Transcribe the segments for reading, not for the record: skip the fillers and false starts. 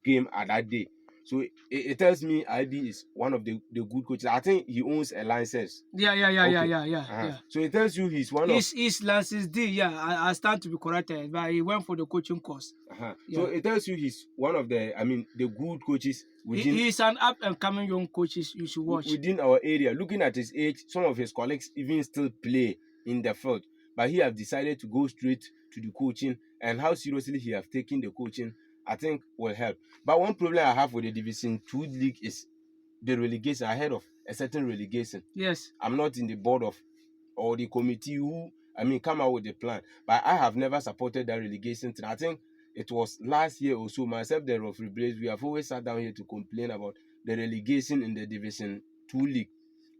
game at that day. So it tells me IB is one of the good coaches. I think he owns a license. Okay. Yeah. So it tells you he's one of He's Lance's D. Yeah, I stand to be corrected, but he went for the coaching course. so Yeah. it tells you he's one of the good coaches within He's an up and coming young coach you should watch. within our area. Looking at his age, some of his colleagues even still play in the field, but he have decided to go straight to the coaching, and how seriously he have taken the coaching, I think will help. But one problem I have with the Division 2 league is the relegation, ahead of a certain relegation. Yes. I'm not in the board of or the committee who come out with the plan, but I have never supported that relegation thing. I think it was last year or so, myself, the referee Blaze, we have always sat down here to complain about the relegation in the Division 2 league.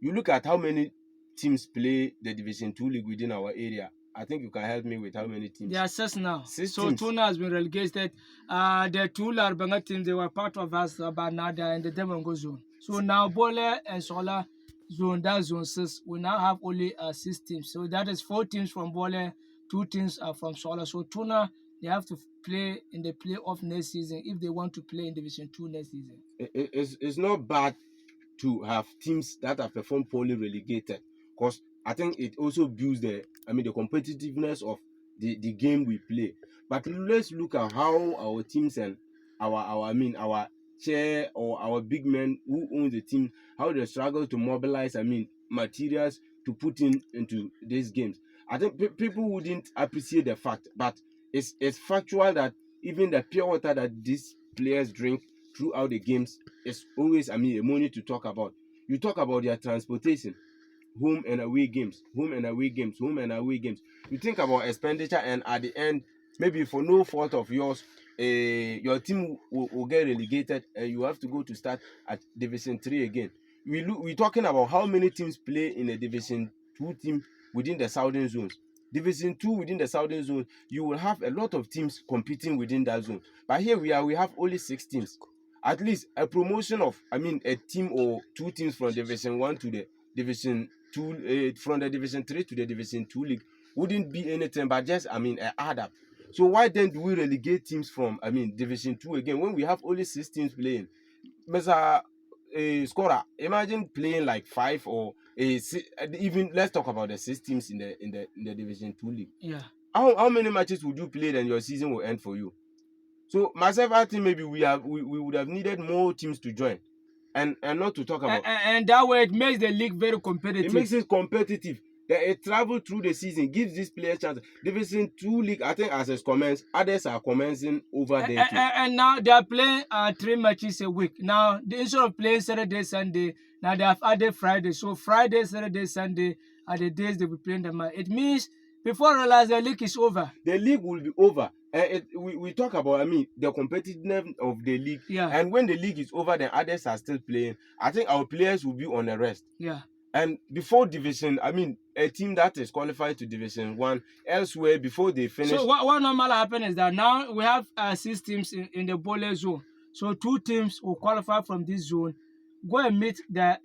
You look at how many teams play the Division 2 league within our area. I think you can help me with how many teams. There are 6 now. Six So teams. Tuna has been relegated. The two Larbanga teams, they were part of us, but now they're in the Demongo zone. So now Bole and Sola zone, that zone 6, we now have only 6 teams. So that is 4 teams from Bole, 2 teams are from Sola. So Tuna, they have to play in the playoff next season if they want to play in Division 2 next season. It's not bad to have teams that have performed poorly relegated, because I think it also builds the competitiveness of the game we play. But let's look at how our teams and our chair or our big men who own the team, how they struggle to mobilize materials to put into these games. I think people wouldn't appreciate the fact, but it's factual that even the pure water that these players drink throughout the games is always a money to talk about. You talk about their transportation, home and away games. You think about expenditure, and at the end, maybe for no fault of yours, your team will get relegated and you have to go to start at Division 3 again. We're talking about how many teams play in a Division 2 team within the southern zones. Division 2 within the southern zone, you will have a lot of teams competing within that zone. But here we have only 6 teams. At least a promotion of a team or 2 teams from Division 1 to the Division 2, from the Division 3 to the Division 2 league wouldn't be anything but just an add up. So why then do we relegate teams from Division 2 again when we have only 6 teams playing? Mr. Scorer, imagine playing like 5 or even let's talk about the 6 teams in the Division 2 league. Yeah. How many matches would you play then your season will end for you? So myself, I think maybe we would have needed more teams to join, and not to talk about. And that way it makes the league very competitive. It makes it competitive. That it travel through the season, gives these players chance. Division 2 league, I think, as it commence, others are commencing over there too. And now they are playing 3 matches a week. Now instead of playing Saturday, Sunday, now they have added Friday. So Friday, Saturday, Sunday are the days they will play them. It means before I realize the league is over. The league will be over. We talk about the competitiveness of the league. Yeah. And when the league is over, then others are still playing. I think our players will be on a rest. Yeah. And before division, a team that is qualified to Division 1 elsewhere before they finish. So what normally happens is that now we have 6 teams in the Bole zone. So 2 teams will qualify from this zone, go and meet the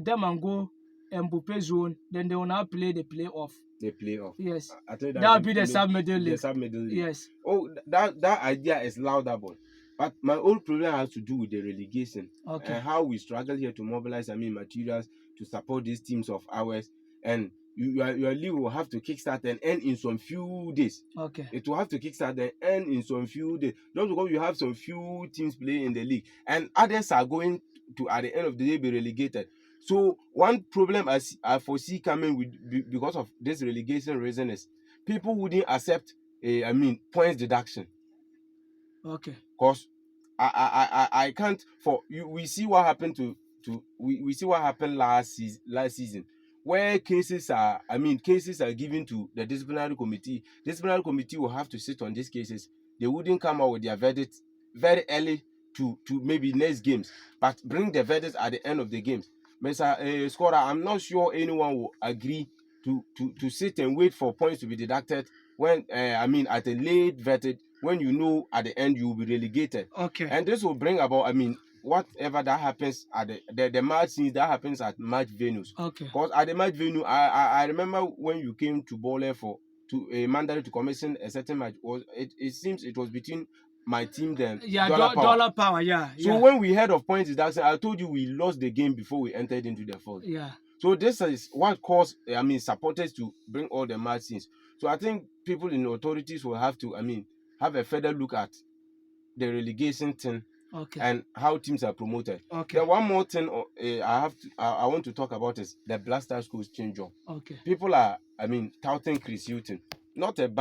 Demango and Bupe zone. Then they will now play the playoff. The playoff. Yes. I think that will be the sub-middle league. The sub-middle league. Yes. Oh, that idea is laudable. But my whole problem has to do with the relegation. Okay. And how we struggle here to mobilize materials to support these teams of ours. And your league will have to kickstart and end in some few days. Okay. It will have to kickstart and end in some few days. Just because you have some few teams playing in the league. And others are going to, at the end of the day, be relegated. So one problem I foresee coming because of this relegation reason is people wouldn't accept points deduction. Okay. Because I can't we see what happened we see what happened last season, where cases are given to the disciplinary committee. Disciplinary committee will have to sit on these cases. They wouldn't come out with their verdict very early to maybe next games, but bring the verdict at the end of the games. Mr. Scorer, I'm not sure anyone will agree to sit and wait for points to be deducted when at a late verdict, when you know at the end you will be relegated. Okay. And this will bring about whatever that happens at the match scenes that happens at match venues. Okay. Because at the match venue, I remember when you came to Bole to mandatory to commission a certain match, it seems it was between my team than Yeah, Dollar Power. dollar power. Yeah. So when we heard of points deduction, I told you we lost the game before we entered into the fourth. yeah. So this is what caused, supporters to bring all the mad scenes. So I think people in authorities will have to, have a further look at the relegation thing Okay. and how teams are promoted. Okay. Then one more thing I want to talk about is the Blaster Schools change up. Okay. People are, touting Chris Hughton. Not a bad